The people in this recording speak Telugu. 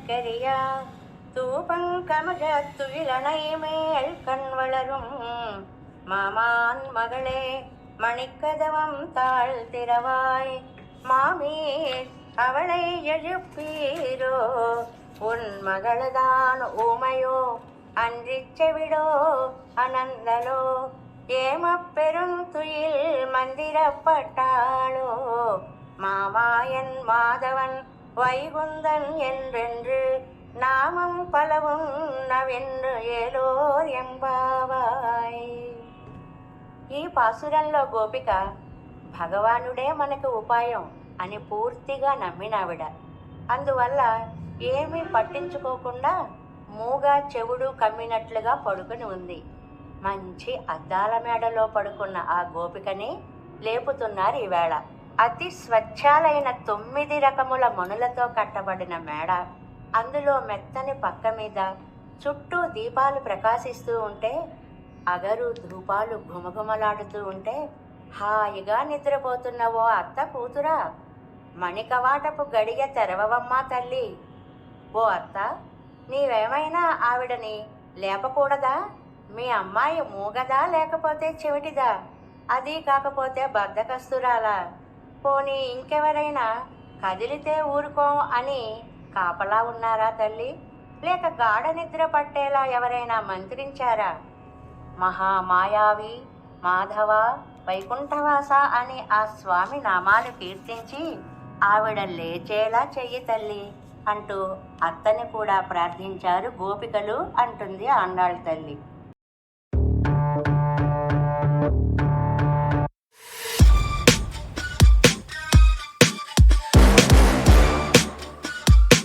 சக்கரியா தூபங்கமஜத்து இளநைமேல் கண் வளரும் மாமான் மகளே மணிக்கதவம் தாழ்த்திரவாய் மாமீர் அவளை எழுப்பீரோ உன் மகளதான் ஊமையோ அன்றிச் செவிடோ அனந்தலோ ஏமப்பெருந்துயில் மந்திரப்பட்டாளோ மாமாயன் மாதவன் வைகுந்தன் என்றென்று నామం పలவும் నవెన్ను ఏలోర్ ఎంబావాయ్. ఈ పాసురంలో గోపిక భగవానుడే మనకు ఉపాయం అని పూర్తిగా నమ్మినావిడ. అందువల్ల ఏమీ పట్టించుకోకుండా మూగా చెవుడు కమ్మినట్లుగా పడుకుని ఉంది. మంచి అద్దాల మేడలో పడుకున్న ఆ గోపికని లేపుతున్నారు ఈవేళ. అతి స్వచ్ఛాలైన 9 రకముల మణులతో కట్టబడిన మేడ, అందులో మెత్తని పక్క మీద చుట్టూ దీపాలు ప్రకాశిస్తూ ఉంటే, అగరు ధూపాలు ఘుమఘుమలాడుతూ ఉంటే హాయిగా నిద్రపోతున్నవో అత్త కూతురా, మణికవాటపు గడియ తెరవవమ్మా తల్లి. ఓ అత్త, నీవేమైనా ఆవిడని లేపకూడదా? మీ అమ్మాయి మూగదా లేకపోతే చెవిటిదా? అది కాకపోతే బద్ధకస్తురాలా? పోనీ ఇంకెవరైనా కదిలితే ఊరుకోం అని కాపలా ఉన్నారా తల్లి? లేక గాఢ నిద్ర పట్టేలా ఎవరైనా మంత్రించారా? మహామాయావి మాధవ వైకుంఠవాస అని ఆ స్వామి నామాలు కీర్తించి ఆవిడ లేచేలా చెయ్యి తల్లి అంటూ అత్తని కూడా ప్రార్థించారు గోపికలు అంటుంది ఆండాళ్ తల్లి.